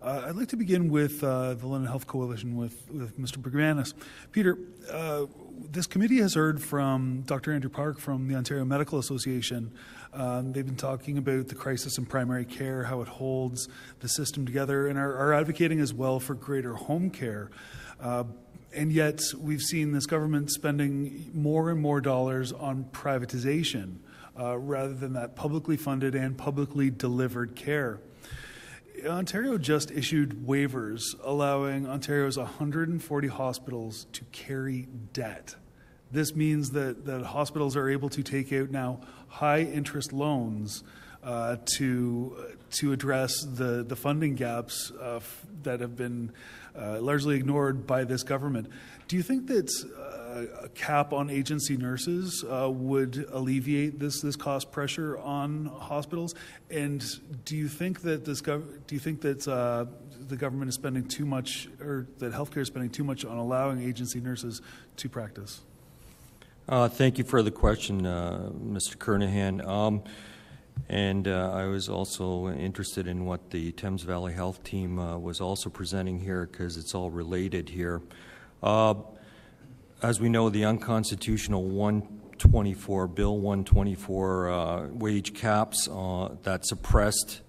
I'd like to begin with the London Health Coalition with Mr. Berganis. Peter, this committee has heard from Dr. Andrew Park from the Ontario Medical Association. They've been talking about the crisis in primary care, how it holds the system together, and are advocating as well for greater home care. And yet we've seen this government spending more and more dollars on privatization rather than that publicly funded and publicly delivered care. Ontario just issued waivers allowing Ontario's 140 hospitals to carry debt. This means that hospitals are able to take out now high interest loans to address the funding gaps that have been largely ignored by this government. Do you think that a cap on agency nurses would alleviate this cost pressure on hospitals? And do you think that the government is spending too much, or that healthcare is spending too much on allowing agency nurses to practice? Thank you for the question, Mr. Kernahan. And I was also interested in what the Thames Valley Health team was also presenting here, because it's all related here. As we know, the unconstitutional Bill 124 wage caps that suppressed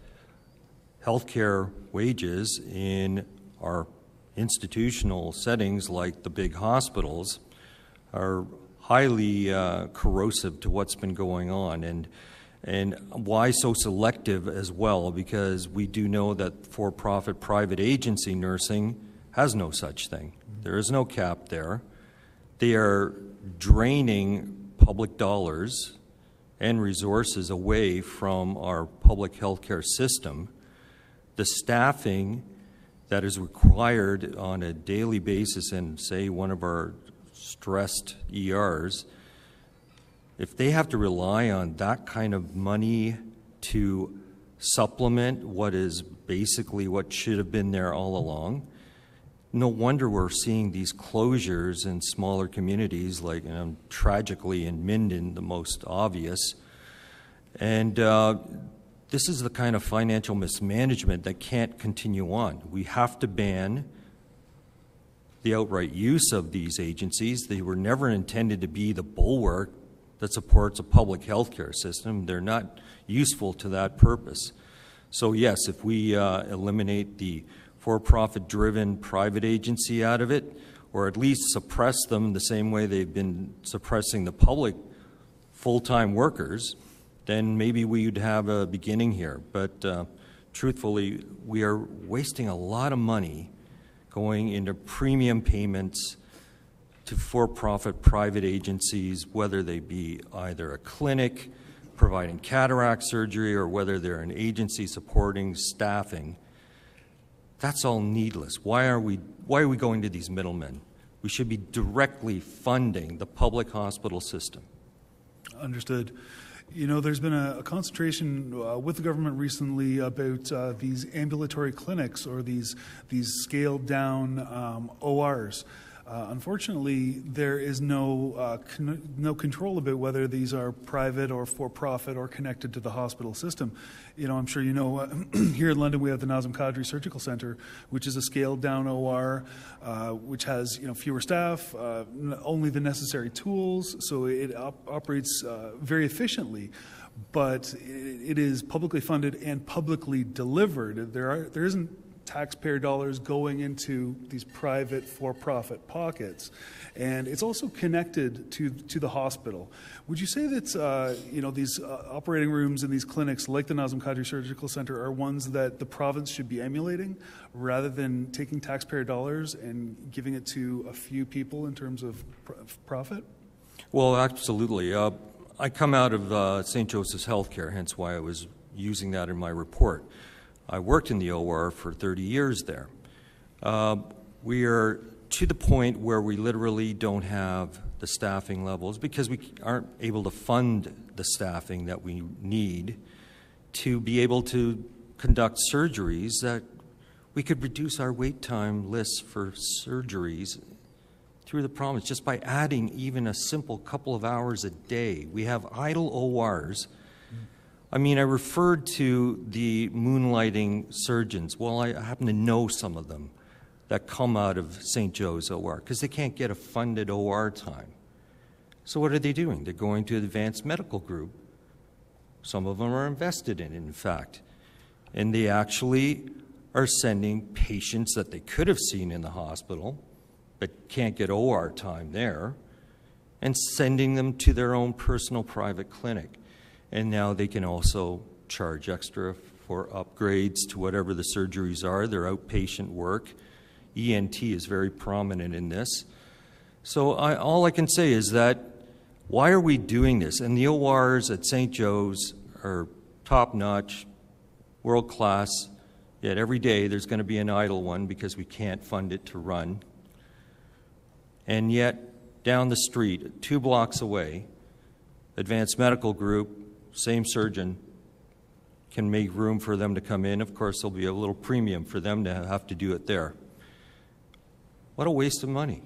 healthcare wages in our institutional settings like the big hospitals are highly corrosive to what's been going on. And why so selective as well? Because we do know that for-profit private agency nursing has no such thing. There is no cap there. They are draining public dollars and resources away from our public healthcare system. The staffing that is required on a daily basis in, say, one of our stressed ERs, if they have to rely on that kind of money to supplement what is basically what should have been there all along, no wonder we're seeing these closures in smaller communities, like tragically in Minden, the most obvious. And this is the kind of financial mismanagement that can't continue on. We have to ban the outright use of these agencies. They were never intended to be the bulwark that supports a public healthcare system. They're not useful to that purpose. So yes, if we eliminate the for-profit driven private agency out of it, or at least suppress them the same way they've been suppressing the public full-time workers, then maybe we'd have a beginning here. But truthfully, we are wasting a lot of money going into premium payments to for-profit private agencies, whether they be either a clinic providing cataract surgery or whether they're an agency supporting staffing. That's all needless. Why are we going to these middlemen? We should be directly funding the public hospital system. Understood. You know, there's been a concentration with the government recently about these ambulatory clinics, or these scaled down ORs. Unfortunately, there is no control about whether these are private or for-profit or connected to the hospital system. You know, I'm sure you know, here in London we have the Nazem Kadri Surgical Centre, which is a scaled-down OR, which has fewer staff, only the necessary tools, so it operates very efficiently. But it is publicly funded and publicly delivered. There isn't taxpayer dollars going into these private for-profit pockets, and it's also connected to the hospital. Would you say that these operating rooms in these clinics, like the Nazem Kadri Surgical Centre, are ones that the province should be emulating, rather than taking taxpayer dollars and giving it to a few people in terms of profit? Well, absolutely. I come out of St. Joseph's Healthcare, hence why I was using that in my report. I worked in the OR for 30 years there. We are to the point where we literally don't have the staffing levels, because we aren't able to fund the staffing that we need to be able to conduct surgeries, that we could reduce our wait time lists for surgeries through the province just by adding even a simple couple of hours a day. We have idle ORs I mean, I referred to the moonlighting surgeons. Well, I happen to know some of them that come out of St. Joe's OR because they can't get a funded OR time. So what are they doing? They're going to Advanced Medical Group. Some of them are invested in fact. And they actually are sending patients that they could have seen in the hospital but can't get OR time there and sending them to their own personal private clinic. And now they can also charge extra for upgrades to whatever the surgeries are, their outpatient work. ENT is very prominent in this. So all I can say is that, why are we doing this? And the ORs at St. Joe's are top-notch, world-class, yet every day there's going to be an idle one because we can't fund it to run. And yet, down the street, 2 blocks away, Advanced Medical Group, same surgeon, can make room for them to come in. Of course, there'll be a little premium for them to have to do it there. What a waste of money.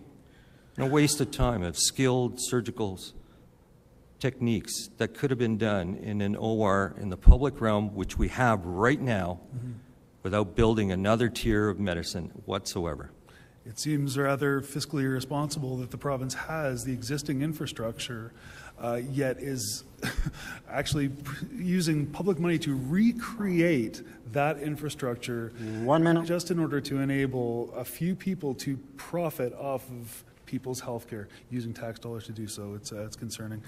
And a waste of time of skilled surgical techniques that could have been done in an OR in the public realm, which we have right now, without building another tier of medicine whatsoever. It seems rather fiscally irresponsible that the province has the existing infrastructure, yet is actually using public money to recreate that infrastructure 1 minute. just in order to enable a few people to profit off of people's health care, using tax dollars to do so. It's concerning.